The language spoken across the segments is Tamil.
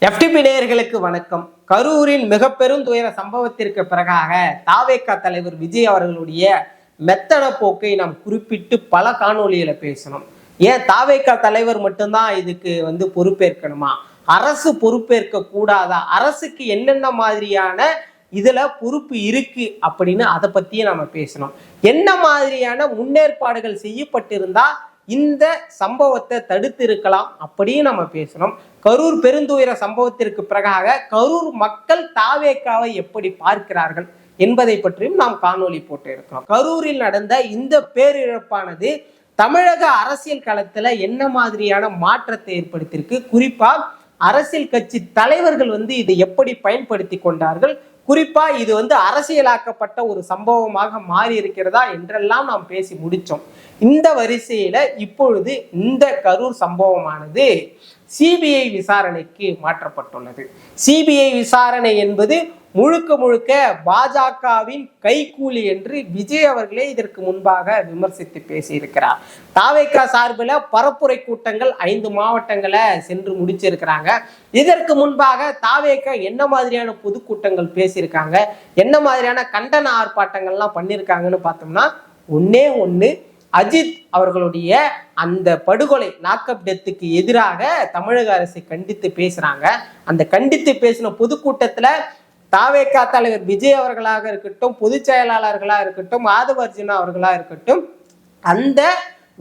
எஃப்டிபி நேயர்களுக்கு வணக்கம். கரூரின் மிக பெரும் துயர சம்பவத்திற்கு பிறகாக தாவேகா தலைவர் விஜய் அவர்களுடைய மெத்தன போக்கை நாம் குறிப்பிட்டு பல காணொலியில பேசணும். ஏன் தாவேகா தலைவர் மட்டும்தான் இதுக்கு பொறுப்பேற்கணுமா? அரசு பொறுப்பேற்க கூடாதா? அரசுக்கு என்னென்ன மாதிரியான இதுல பொறுப்பு இருக்கு அப்படின்னு அதை பத்தியே நம்ம பேசணும். என்ன மாதிரியான முன்னேற்பாடுகள் செய்யப்பட்டிருந்தா இந்த சம்பவத்தை தடுத்து இருக்கலாம் அப்படின்னு நம்ம பேசணும். கரூர் பெருந்துயர சம்பவத்திற்கு பிறகாக கரூர் மக்கள் தாவேகாவை எப்படி பார்க்கிறார்கள் என்பதை பற்றியும் நாம் காணொலி போட்டு இருக்கிறோம். கரூரில் நடந்த இந்த பேரிழப்பானது தமிழக அரசியல் களத்துல என்ன மாதிரியான மாற்றத்தை ஏற்படுத்தியிருக்கு, குறிப்பா அரசியல் கட்சி தலைவர்கள் இதை எப்படி பயன்படுத்தி கொண்டார்கள், குறிப்பா இது அரசியலாக்கப்பட்ட ஒரு சம்பவமாக மாறி இருக்கிறதா என்றெல்லாம் நாம் பேசி முடிச்சோம். இந்த வரிசையில இப்பொழுது இந்த கரூர் சம்பவமானது சிபிஐ விசாரணைக்கு மாற்றப்பட்டுள்ளது. சிபிஐ விசாரணை என்பது முழுக்க முழுக்க பாஜகவின் கைகூலி என்று விஜய் அவர்களே இதற்கு முன்பாக விமர்சித்து பேசியிருக்கிறார். தாவேகா சார்பில் பரப்புரை கூட்டங்கள் 5 மாவட்டங்களை சென்று முடிச்சிருக்கிறாங்க. இதற்கு முன்பாக தாவேகா என்ன மாதிரியான பொதுக்கூட்டங்கள் பேசியிருக்காங்க, என்ன மாதிரியான கண்டன ஆர்ப்பாட்டங்கள்லாம் பண்ணியிருக்காங்கன்னு பார்த்தோம்னா, ஒண்ணு அஜித் அவர்களுடைய அந்த படுகொலை லாக்அப் டெத்துக்கு எதிராக தமிழக அரசை கண்டித்து பேசுறாங்க. அந்த கண்டித்து பேசின பொதுக்கூட்டத்துல தாவேகா தலைவர் விஜய் அவர்களாக இருக்கட்டும், பொதுச் செயலாளர்களா இருக்கட்டும், ஆதவ அர்ஜுனா அவர்களா இருக்கட்டும், அந்த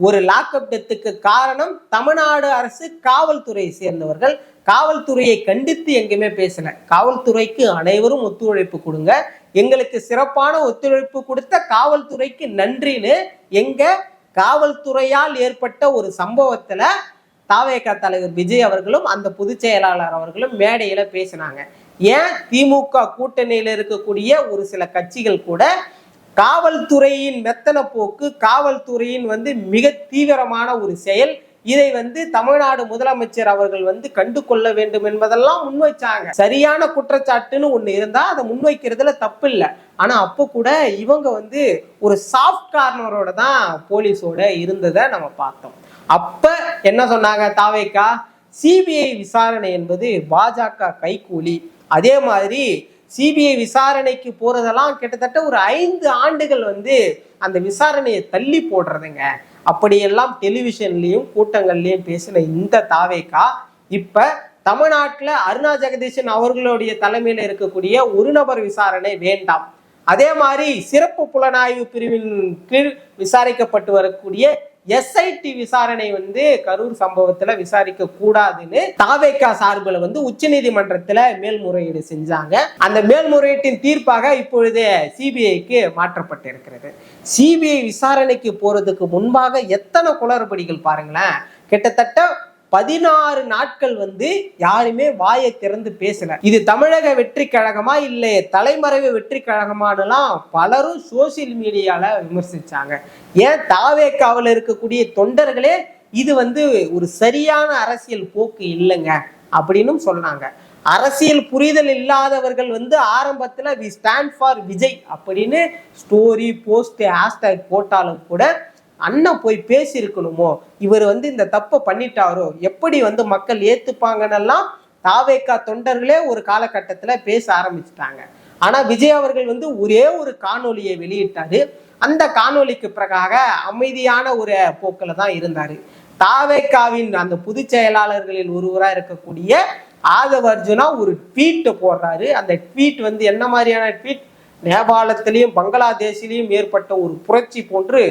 ஒரு லாக்அப் டெத்துக்கு காரணம் தமிழ்நாடு அரசு காவல்துறையை சேர்ந்தவர்கள். காவல்துறையை கண்டித்து எங்கேயுமே பேசல. காவல்துறைக்கு அனைவரும் ஒத்துழைப்பு கொடுங்க, எங்களுக்கு சிறப்பான ஒத்துழைப்பு கொடுத்த காவல்துறைக்கு நன்றின்னு எங்க காவல்துறையால் ஏற்பட்ட ஒரு சம்பவத்துல தாவேகா தலைவர் விஜய் அவர்களும் அந்த பொதுச் செயலாளர் அவர்களும் மேடையில பேசினாங்க. ஏன் திமுக கூட்டணியில இருக்கக்கூடிய ஒரு சில கட்சிகள் கூட காவல்துறையின் மெத்தன போக்கு, காவல்துறையின் மிக தீவிரமான ஒரு செயல், இதை தமிழ்நாடு முதலமைச்சர் அவர்கள் கண்டு கொள்ள வேண்டும் என்பதெல்லாம் முன்வைச்சாங்க. சரியான குற்றச்சாட்டுன்னு ஒண்ணு இருந்தா அதை முன்வைக்கிறதுல தப்பு இல்லை. ஆனா அப்போ கூட இவங்க ஒரு சாஃப்ட் கார்னரோட தான் போலீஸோட இருந்ததை நம்ம பார்த்தோம். அப்ப என்ன சொன்னாங்க தாவேகா? சிபிஐ விசாரணை என்பது பாஜக கைகூலி. அதே மாதிரி சிபிஐ விசாரணைக்கு போறதெல்லாம் கிட்டத்தட்ட ஒரு 5 ஆண்டுகள் அந்த விசாரணையை தள்ளி போடுறதுங்க. அப்படியெல்லாம் டெலிவிஷன்லயும் கூட்டங்கள்லயும் பேசின இந்த தாவேகா இப்ப தமிழ்நாட்டுல அருணா ஜெகதீசன் அவர்களுடைய தலைமையில இருக்கக்கூடிய ஒரு நபர் விசாரணை வேண்டாம், அதே மாதிரி சிறப்பு புலனாய்வு பிரிவின் கீழ் விசாரிக்கப்பட்டு வரக்கூடிய எஸ்ஐடி விசாரணை கரூர் சம்பவத்துல விசாரிக்க கூடாதுன்னு தாவேகா சார்பில் உச்ச நீதிமன்றத்துல மேல்முறையீடு செஞ்சாங்க. அந்த மேல்முறையீட்டின் தீர்ப்பாக இப்பொழுது சிபிஐக்கு மாற்றப்பட்டிருக்கிறது. சிபிஐ விசாரணைக்கு போறதுக்கு முன்பாக எத்தனை குளறுபடிகள் பாருங்களேன். கிட்டத்தட்ட 16 நாட்கள் யாருமே வாயை திறந்து பேசல. இது தமிழக வெற்றி கழகமா இல்லை தலைமறைவு வெற்றி கழகமானலாம் பலரும் சோசியல் மீடியால விமர்சிச்சாங்க. ஏன் தாவேகாவில் இருக்கக்கூடிய தொண்டர்களே இது ஒரு சரியான அரசியல் போக்கு இல்லைங்க அப்படின்னு சொன்னாங்க. அரசியல் புரிதல் இல்லாதவர்கள் ஆரம்பத்துல வி ஸ்டாண்ட் ஃபார் விஜய் அப்படின்னு ஸ்டோரி போஸ்ட் ஹேஷ்டேக் போட்டாலும் கூட அண்ணன் போய் பேசி இருக்கணுமோ, இவர் இந்த தப்பை பண்ணிட்டாரோ, எப்படி மக்கள் ஏத்துப்பாங்கன்னெல்லாம் தாவேகா தொண்டர்களே ஒரு காலகட்டத்துல பேச ஆரம்பிச்சுட்டாங்க. ஆனா விஜய் அவர்கள் ஒரே ஒரு காணொலியை வெளியிட்டாரு. அந்த காணொலிக்கு பிறகாக அமைதியான ஒரு போக்கில தான் இருந்தாரு. தாவேகாவின் அந்த பொதுச் செயலாளர்களில் ஒருவராக இருக்கக்கூடிய ஆதவ அர்ஜுனா ஒரு ட்வீட் போடுறாரு. அந்த ட்வீட் என்ன மாதிரியான ட்வீட்? நேபாளத்திலையும் பங்களாதேஷிலையும் ஏற்பட்ட ஒரு புரட்சி போன்று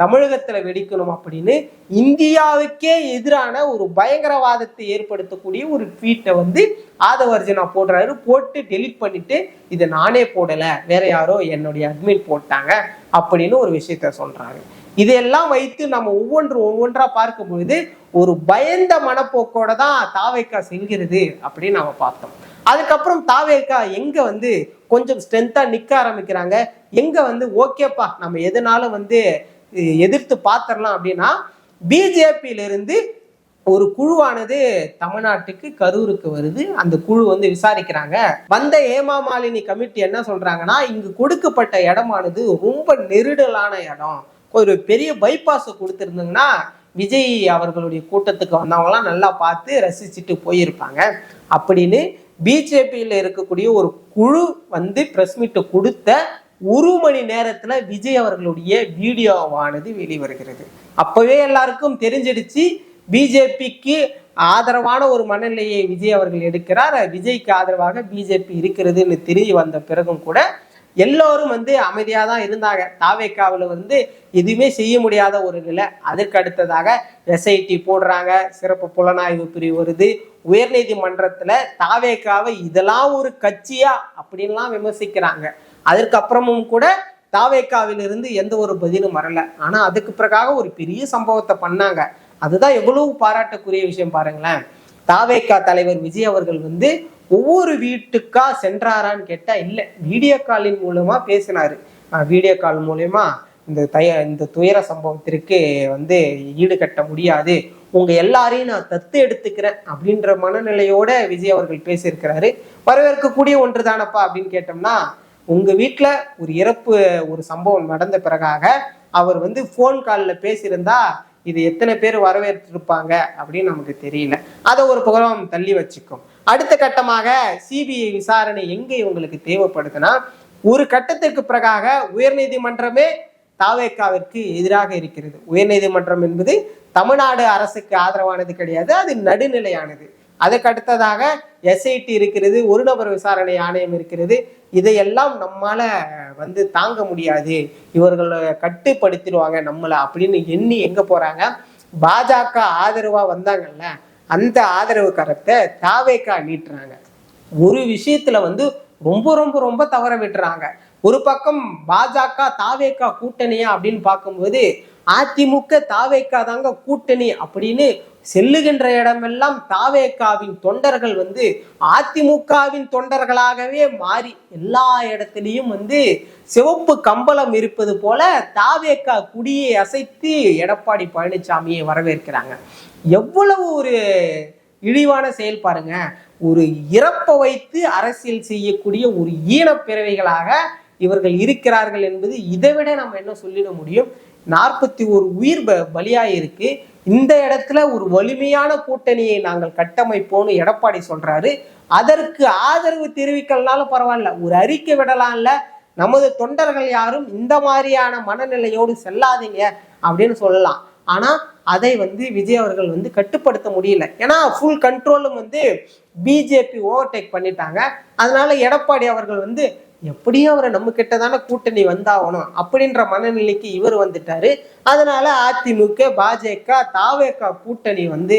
தமிழகத்துல வெடிக்கணும் அப்படின்னு இந்தியாவுக்கே எதிரான ஒரு பயங்கரவாதத்தை ஏற்படுத்தக்கூடிய ஒரு ட்வீட்டை ஆதவ அர்ஜுனா போடுறாரு. போட்டு டெலிட் பண்ணிட்டு இதை நானே போடல, வேற யாரோ என்னுடைய அட்மின் போட்டாங்க அப்படின்னு ஒரு விஷயத்த சொல்றாரு. இதையெல்லாம் வைத்து நம்ம ஒவ்வொன்றா பார்க்கும் பொழுது ஒரு பயந்த மனப்போக்கோட தான் தாவேகா செல்கிறது அப்படின்னு நம்ம பார்த்தோம். அதுக்கப்புறம் தாவேகா எங்க கொஞ்சம் ஸ்ட்ரென்த்தா நிக்க ஆரம்பிக்கிறாங்க, எங்க ஓகேப்பா நம்ம எதனாலும் எதிர்த்து பார்த்திடலாம் அப்படின்னா, பிஜேபியிலிருந்து ஒரு குழுவானது தமிழ்நாட்டுக்கு கரூருக்கு வருது. அந்த குழு விசாரிக்கிறாங்க. வந்த ஹேமா மாலினி கமிட்டி என்ன சொல்றாங்கன்னா, இங்கு கொடுக்கப்பட்ட இடமானது ரொம்ப நெருடலான இடம், ஒரு பெரிய பைபாஸ் கொடுத்திருந்தீங்கன்னா விஜய் அவர்களுடைய கூட்டத்துக்கு வந்தவங்களாம் நல்லா பார்த்து ரசிச்சுட்டு போயிருப்பாங்க அப்படின்னு பிஜேபியில் இருக்கக்கூடிய ஒரு குழு வந்து பிரஸ் மீட்டை கொடுத்த 1 மணி நேரத்துல விஜய் அவர்களுடைய வீடியோவானது வெளிவருகிறது. அப்பவே எல்லாருக்கும் தெரிஞ்சிடுச்சு பிஜேபிக்கு ஆதரவான ஒரு மனநிலையை விஜய் அவர்கள் எடுக்கிறார், விஜய்க்கு ஆதரவாக பிஜேபி இருக்கிறதுன்னு தெரிய வந்த பிறகும் கூட எல்லோரும் வந்து அமைதியா தான் இருந்தாங்க. தாவேக்காவில் வந்து எதுவுமே செய்ய முடியாத ஒரு நிலை. அதற்கு அடுத்ததாக எஸ்ஐடி போடுறாங்க, சிறப்பு புலனாய்வு பிரிவு வருது, உயர்நீதிமன்றத்துல தாவேக்காவை இதெல்லாம் ஒரு கட்சியா அப்படின்லாம் விமர்சிக்கிறாங்க. அதற்கப்புறமும் கூட தாவேக்காவிலிருந்து எந்த ஒரு பதிலும் வரல. ஆனா அதுக்கு பிறகாக ஒரு பெரிய சம்பவத்தை பண்ணாங்க. அதுதான் எவ்வளவு பாராட்டக்குரிய விஷயம் பாருங்களேன். தாவேக்கா தலைவர் விஜய் அவர்கள் வந்து ஒவ்வொரு வீட்டுக்கா சென்றாரான்னு கேட்டா இல்லை, வீடியோ காலின் மூலமா பேசினாரு. வீடியோ கால் மூலமா இந்த துயர சம்பவத்திற்கு வந்து ஈடுகட்ட முடியாது, உங்க எல்லாரையும் நான் தத்து எடுத்துக்கிறேன் அப்படின்ற மனநிலையோட விஜய் அவர்கள் பேசியிருக்கிறாரு. வரவேற்கக்கூடிய ஒன்று தானப்பா அப்படின்னு கேட்டோம்னா, உங்க வீட்டுல ஒரு இறப்பு ஒரு சம்பவம் நடந்த பிறகாக அவர் வந்து போன் காலில் பேசியிருந்தா இது எத்தனை பேர் வரவேற்றிருப்பாங்க அப்படின்னு நமக்கு தெரியல. அதை ஒரு புறம் தள்ளி வச்சுக்கும். அடுத்த கட்டமாக சிபிஐ விசாரணை எங்க இவங்களுக்கு தேவைப்படுதுன்னா, ஒரு கட்டத்திற்கு பிறகாக உயர்நீதிமன்றமே தாவேக்காவிற்கு எதிராக இருக்கிறது. உயர்நீதிமன்றம் என்பது தமிழ்நாடு அரசுக்கு ஆதரவானது கிடையாது, அது நடுநிலையானது. அதுக்கு அடுத்ததாக எஸ்ஐடி இருக்கிறது, ஒரு நபர் விசாரணை ஆணையம் இருக்கிறது. இதையெல்லாம் நம்மால வந்து தாங்க முடியாது, இவர்களை கட்டுப்படுத்திடுவாங்க நம்மளை அப்படின்னு எண்ணி எங்க போறாங்க, பாஜக ஆதரவா வந்தாங்கல்ல அந்த ஆதரவு கரத்தை தாவேக்கா நீட்டுறாங்க. ஒரு விஷயத்துல வந்து ரொம்ப ரொம்ப ரொம்ப தவற விட்டுறாங்க. ஒரு பக்கம் பாஜக தாவேக்கா கூட்டணியா அப்படின்னு பார்க்கும்போது அதிமுக தாவேக்கா தாங்க கூட்டணி அப்படின்னு செல்லுகின்ற இடமெல்லாம் தாவேக்காவின் தொண்டர்கள் வந்து அதிமுகவின் தொண்டர்களாகவே மாறி எல்லா இடத்துலையும் வந்து சிவப்பு கம்பளம் இருப்பது போல தாவேக்கா குடியை அசைத்து எடப்பாடி பழனிசாமியை வரவேற்கிறாங்க. எவ்வளவு ஒரு இழிவான செயல் பாருங்க. ஒரு இறப்பை வைத்து அரசியல் செய்யக்கூடிய ஒரு ஈனப்பிறவைகளாக இவர்கள் இருக்கிறார்கள் என்பது இதை விட நம்ம என்ன சொல்லிட முடியும். 41 உயிர் பலியாயிருக்கு. இந்த இடத்துல ஒரு வலிமையான கூட்டணியை நாங்கள் கட்டமைப்போம்னு எடப்பாடி சொல்றாரு. அதற்கு ஆதரவு தெரிவிக்கலனாலும் பரவாயில்ல, ஒரு அறிக்கை விடலாம்ல, நமது தொண்டர்கள் யாரும் இந்த மாதிரியான மனநிலையோடு செல்லாதீங்க அப்படின்னு சொல்லலாம். ஆனா அதை வந்து விஜய் அவர்கள் வந்து கட்டுப்படுத்த முடியல. ஏன்னா ஃபுல் கண்ட்ரோலும் வந்து பிஜேபி ஓவர்டேக் பண்ணிட்டாங்க. அதனால எடப்பாடி அவர்கள் வந்து எப்படியும் அவரை நம்ம கிட்ட தானே கூட்டணி வந்தாகணும் அப்படின்ற மனநிலைக்கு இவர் வந்துட்டாரு. அதனால அதிமுக பாஜக தாவேகா கூட்டணி வந்து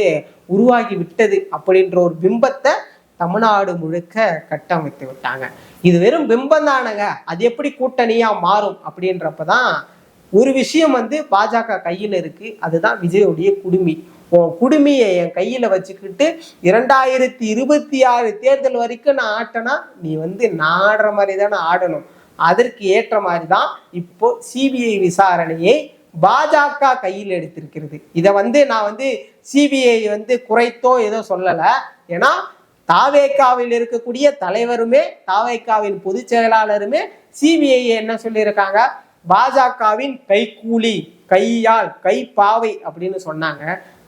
உருவாகி விட்டது அப்படின்ற ஒரு பிம்பத்தை தமிழ்நாடு முழுக்க கட்டமைத்து விட்டாங்க. இது வெறும் பிம்பம் தானங்க, அது எப்படி கூட்டணியா மாறும் அப்படின்றப்பதான் ஒரு விஷயம் வந்து பாஜக கையில் இருக்கு. அதுதான் விஜயோடைய குடுமி. உன் குடுமியை என் கையில வச்சுக்கிட்டு 2026 தேர்தல் வரைக்கும் நான் ஆட்டனா நீ வந்து நாடுற மாதிரி தானே ஆடணும். அதற்கு ஏற்ற மாதிரி தான் இப்போ சிபிஐ விசாரணையை பாஜக கையில் எடுத்திருக்கிறது. இதை வந்து நான் வந்து சிபிஐ வந்து குறைத்தோ ஏதோ சொல்லலை. ஏன்னா தாவேக்காவில் இருக்கக்கூடிய தலைவருமே தாவேக்காவின் பொதுச் செயலாளருமே சிபிஐ என்ன சொல்லியிருக்காங்க, பாஜகவின் கைக்கூலி கையால் கைப்பாவை அப்படின்னு சொன்னாங்க.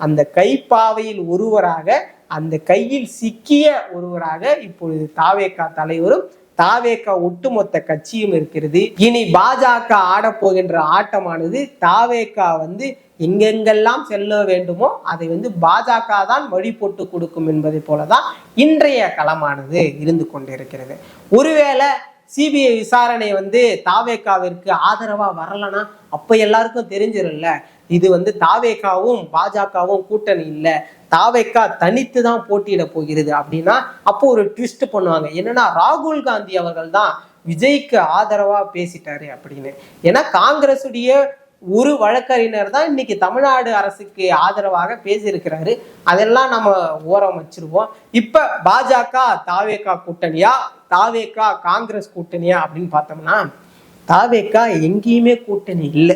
அந்த கைப்பாவையில் ஒருவராக, அந்த கையில் சிக்கிய ஒருவராக இப்பொழுது தாவேக்கா தலைவரும் தாவேக்கா ஒட்டுமொத்த கட்சியும் இருக்கிறது. இனி பாஜக ஆடப்போகின்ற ஆட்டமானது தாவேக்கா வந்து எங்கெங்கெல்லாம் செல்ல வேண்டுமோ அதை வந்து பாஜக தான் வழி போட்டு கொடுக்கும் என்பதை போலதான் இன்றைய களமானது இருந்து கொண்டிருக்கிறது. ஒருவேளை சிபிஐ விசாரணை வந்து தாவேக்காவிற்கு ஆதரவா வரலன்னா அப்ப எல்லாருக்கும் தெரிஞ்சிரும்ல, இது வந்து தாவேக்காவும் பாஜகவும் கூட்டணி இல்லை, தாவேக்கா தனித்து தான் போட்டியிட போகிறது அப்படின்னா அப்போ ஒரு ட்விஸ்ட் பண்ணுவாங்க. என்னன்னா ராகுல் காந்தி அவர்கள் தான் விஜய்க்கு ஆதரவா பேசிட்டாரு அப்படின்னு. ஏன்னா காங்கிரஸுடைய ஒரு வழக்கறிஞர் தான் இன்னைக்கு தமிழ்நாடு அரசுக்கு ஆதரவாக பேசியிருக்கிறாரு. அதெல்லாம் நம்ம ஓரம் வச்சிருவோம். இப்ப பாஜக தாவேக்கா கூட்டணியா தாவேக்கா காங்கிரஸ் கூட்டணியா அப்படின்னு பார்த்தோம்னா தாவேக்கா எங்கேயுமே கூட்டணி இல்லை.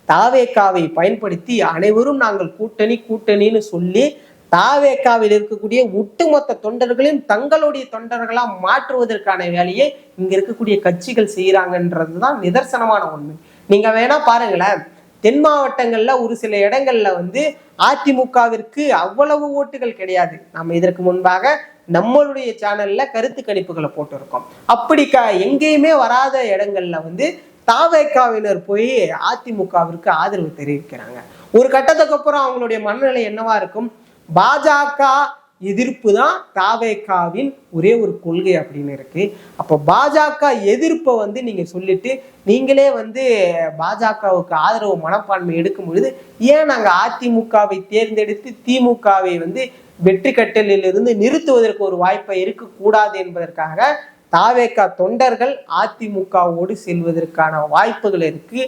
தாவேக்காவை பயன்படுத்தி அனைவரும் நாங்கள் கூட்டணி கூட்டணின்னு சொல்லி தாவேக்காவில் இருக்கக்கூடிய ஒட்டுமொத்த தொண்டர்களையும் தங்களுடைய தொண்டர்களா மாற்றுவதற்கான வேலையை இங்க இருக்கக்கூடிய கட்சிகள் செய்யறாங்கன்றது தான் நிதர்சனமான உண்மை. நீங்க வேணா பாருங்களேன், தென் மாவட்டங்கள்ல ஒரு சில இடங்கள்ல வந்து அதிமுகவிற்கு அவ்வளவு ஓட்டுகள் கிடையாது. நம்ம இதற்கு முன்பாக நம்மளுடைய சேனல்ல கருத்து கணிப்புகளை போட்டிருக்கோம். அப்படி எங்கேயுமே வராத இடங்கள்ல வந்து தாவேக்காவினர் போய் அதிமுகவிற்கு ஆதரவு தெரிவிக்கிறாங்க. ஒரு கட்டத்துக்கு அப்புறம் அவங்களுடைய மனநிலை என்னவா இருக்கும்? பாஜக எதிர்ப்பு தான் தாவேக்காவின் ஒரே ஒரு கொள்கை அப்படின்னு இருக்கு. அப்போ பாஜக எதிர்ப்பை வந்து நீங்க சொல்லிட்டு நீங்களே வந்து பாஜகவுக்கு ஆதரவு மனப்பான்மை எடுக்கும் பொழுது ஏன் நாங்க அதிமுகவை தேர்ந்தெடுத்து திமுகவை வந்து வெற்றி கட்டலிலிருந்து நிறுத்துவதற்கு ஒரு வாய்ப்பை இருக்கக்கூடாது என்பதற்காக தாவேக்கா தொண்டர்கள் அதிமுகவோடு செல்வதற்கான வாய்ப்புகள் இருக்கு.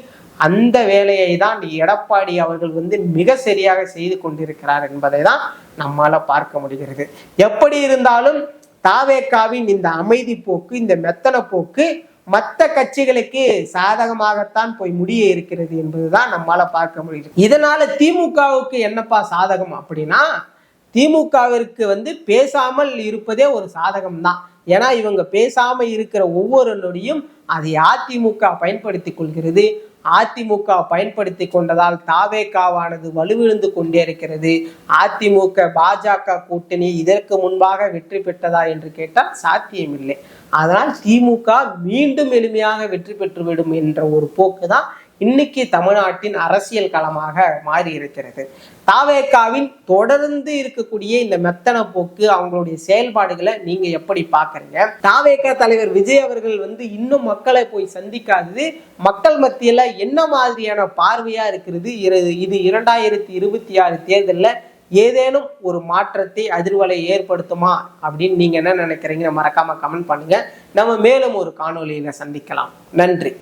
அந்த வேலையை தான் எடப்பாடி அவர்கள் வந்து மிக சரியாக செய்து கொண்டிருக்கிறார் என்பதை தான் நம்மால பார்க்க முடிகிறது. எப்படி இருந்தாலும் தாவேக்காவின் இந்த அமைதி போக்கு, இந்த மெத்தன போக்கு மற்ற கட்சிகளுக்கு சாதகமாகத்தான் போய் முடிய இருக்கிறது என்பதுதான் நம்மால பார்க்க முடியுது. இதனால திமுகவுக்கு என்னப்பா சாதகம் அப்படின்னா, திமுகவிற்கு வந்து பேசாமல் இருப்பதே ஒரு சாதகம் தான். ஏன்னா இவங்க பேசாம இருக்கிற ஒவ்வொரு நொடியும் அதை அதிமுக பயன்படுத்தி கொள்கிறது. அதிமுக பயன்படுத்தி கொண்டதால் தாவேக்காவானது வலுவிழந்து கொண்டே இருக்கிறது. அதிமுக பாஜக கூட்டணி இதற்கு முன்பாக வெற்றி பெற்றதா என்று கேட்டால் சாத்தியமில்லை. அதனால் திமுக மீண்டும் எளிமையாக வெற்றி பெற்றுவிடும் என்ற ஒரு போக்கு தான் இன்னைக்கு தமிழ்நாட்டின் அரசியல் களமாக மாறி இருக்கிறது. தாவேக்காவின் தொடர்ந்து இருக்கக்கூடிய இந்த மெத்தன போக்கு, அவங்களுடைய செயல்பாடுகளை நீங்க எப்படி பாக்குறீங்க? தாவேக்கா தலைவர் விஜய் அவர்கள் வந்து இன்னும் மக்களை போய் சந்திக்காதது மக்கள் மத்தியில என்ன மாதிரியான பார்வையா இருக்கிறது? இது 2026 தேர்தலில் ஏதேனும் ஒரு மாற்றத்தை, அதிர்வலை ஏற்படுத்துமா அப்படின்னு நீங்க என்ன நினைக்கிறீங்க? மறக்காம கமெண்ட் பண்ணுங்க. நம்ம மேலும் ஒரு காணொலியில சந்திக்கலாம். நன்றி.